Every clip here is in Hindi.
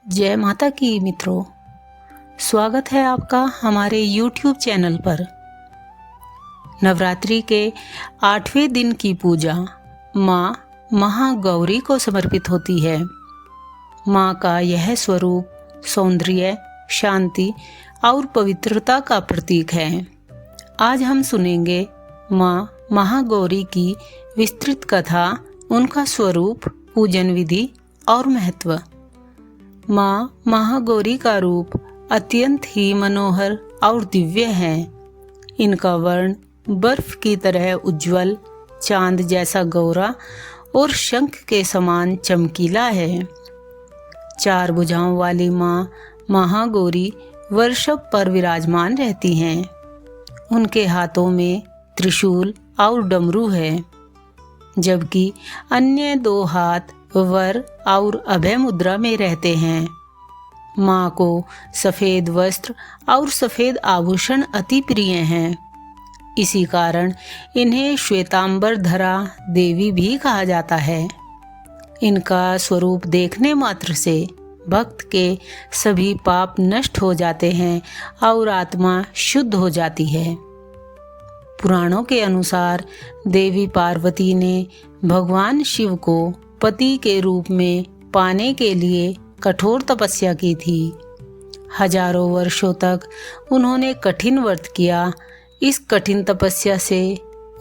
जय माता की मित्रों, स्वागत है आपका हमारे YouTube चैनल पर। नवरात्रि के 8वें दिन की पूजा माँ महागौरी को समर्पित होती है। माँ का यह स्वरूप सौंदर्य, शांति और पवित्रता का प्रतीक है। आज हम सुनेंगे माँ महागौरी की विस्तृत कथा, उनका स्वरूप, पूजन विधि और महत्व। माँ महागौरी का रूप अत्यंत ही मनोहर और दिव्य है। इनका वर्ण बर्फ की तरह उज्जवल, चांद जैसा गौरा और शंख के समान चमकीला है। 4 भुजाओं वाली माँ महागौरी वृषभ पर विराजमान रहती हैं। उनके हाथों में त्रिशूल और डमरू है, जबकि अन्य 2 हाथ वर और अभय मुद्रा में रहते हैं। माँ को सफेद वस्त्र और सफेद आभूषण अति प्रिय हैं। इसी कारण इन्हें श्वेतांबर धरा देवी भी कहा जाता है। इनका स्वरूप देखने मात्र से भक्त के सभी पाप नष्ट हो जाते हैं और आत्मा शुद्ध हो जाती है। पुराणों के अनुसार देवी पार्वती ने भगवान शिव को पति के रूप में पाने के लिए कठोर तपस्या की थी। हजारों वर्षों तक उन्होंने कठिन व्रत किया। इस कठिन तपस्या से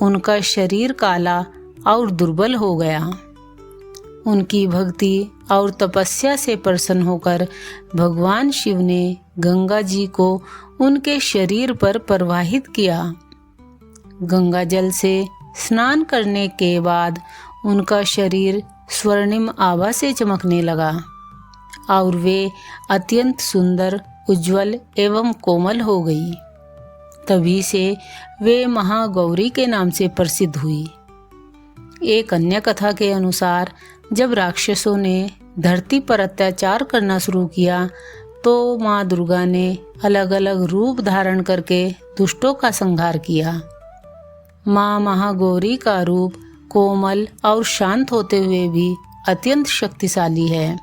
उनका शरीर काला और दुर्बल हो गया। उनकी भक्ति और तपस्या से प्रसन्न होकर भगवान शिव ने गंगा जी को उनके शरीर पर प्रवाहित किया। गंगा जल से स्नान करने के बाद उनका शरीर स्वर्णिम आभा से चमकने लगा और वे अत्यंत सुंदर, उज्जवल एवं कोमल हो गई। तभी से वे महागौरी के नाम से प्रसिद्ध हुई। एक अन्य कथा के अनुसार जब राक्षसों ने धरती पर अत्याचार करना शुरू किया तो माँ दुर्गा ने अलग अलग रूप धारण करके दुष्टों का संहार किया। माँ महागौरी का रूप कोमल और शांत होते हुए भी अत्यंत शक्तिशाली है।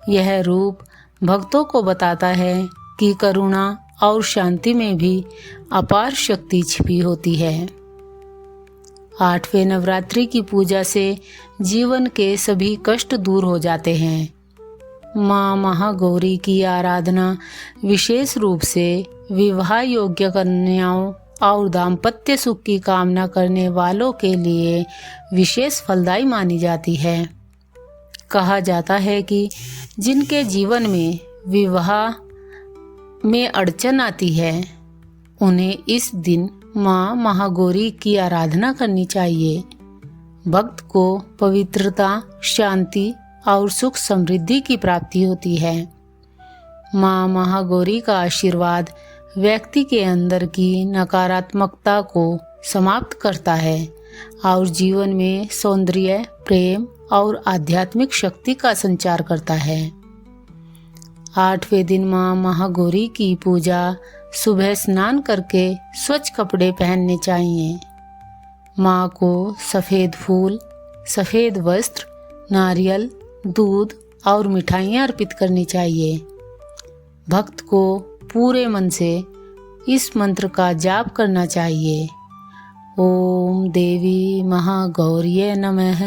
यह रूप भक्तों को बताता है कि करुणा और शांति में भी अपार शक्ति छिपी होती है। 8वें नवरात्रि की पूजा से जीवन के सभी कष्ट दूर हो जाते हैं। माँ महागौरी की आराधना विशेष रूप से विवाह योग्य कन्याओं और दाम्पत्य सुख की कामना करने वालों के लिए विशेष फलदायी मानी जाती है। कहा जाता है कि जिनके जीवन में विवाह में अड़चन आती है, उन्हें इस दिन माँ महागौरी की आराधना करनी चाहिए। भक्त को पवित्रता, शांति और सुख समृद्धि की प्राप्ति होती है। माँ महागौरी का आशीर्वाद व्यक्ति के अंदर की नकारात्मकता को समाप्त करता है और जीवन में सौंदर्य, प्रेम और आध्यात्मिक शक्ति का संचार करता है। 8वें दिन माँ महागौरी की पूजा सुबह स्नान करके स्वच्छ कपड़े पहनने चाहिए। माँ को सफ़ेद फूल, सफ़ेद वस्त्र, नारियल, दूध और मिठाइयाँ अर्पित करनी चाहिए। भक्त को पूरे मन से इस मंत्र का जाप करना चाहिए। ओम देवी महागौर्ये नमः।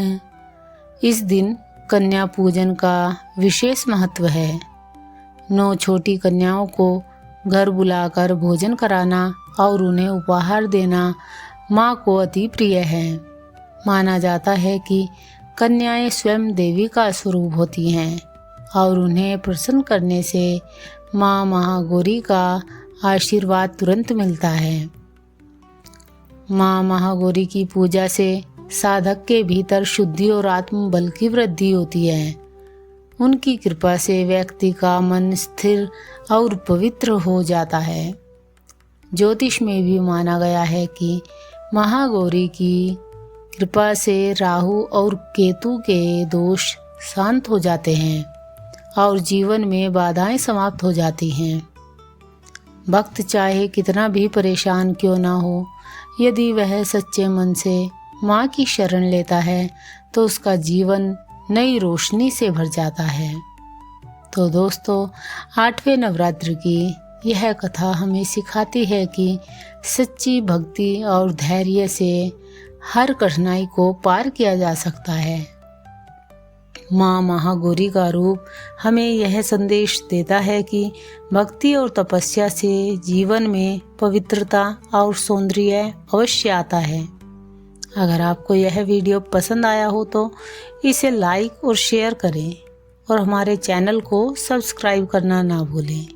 इस दिन कन्या पूजन का विशेष महत्व है। 9 छोटी कन्याओं को घर बुलाकर भोजन कराना और उन्हें उपहार देना माँ को अति प्रिय है। माना जाता है कि कन्याएं स्वयं देवी का स्वरूप होती हैं और उन्हें प्रसन्न करने से माँ महागौरी का आशीर्वाद तुरंत मिलता है। माँ महागौरी की पूजा से साधक के भीतर शुद्धि और आत्मबल की वृद्धि होती है। उनकी कृपा से व्यक्ति का मन स्थिर और पवित्र हो जाता है। ज्योतिष में भी माना गया है कि महागौरी की कृपा से राहु और केतु के दोष शांत हो जाते हैं और जीवन में बाधाएं समाप्त हो जाती हैं। भक्त चाहे कितना भी परेशान क्यों ना हो, यदि वह सच्चे मन से माँ की शरण लेता है तो उसका जीवन नई रोशनी से भर जाता है। तो दोस्तों, 8वें नवरात्र की यह कथा हमें सिखाती है कि सच्ची भक्ति और धैर्य से हर कठिनाई को पार किया जा सकता है। माँ महागौरी का रूप हमें यह संदेश देता है कि भक्ति और तपस्या से जीवन में पवित्रता और सौंदर्य अवश्य आता है। अगर आपको यह वीडियो पसंद आया हो तो इसे लाइक और शेयर करें और हमारे चैनल को सब्सक्राइब करना ना भूलें।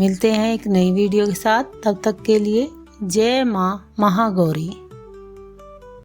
मिलते हैं एक नई वीडियो के साथ, तब तक के लिए जय माँ महागौरी।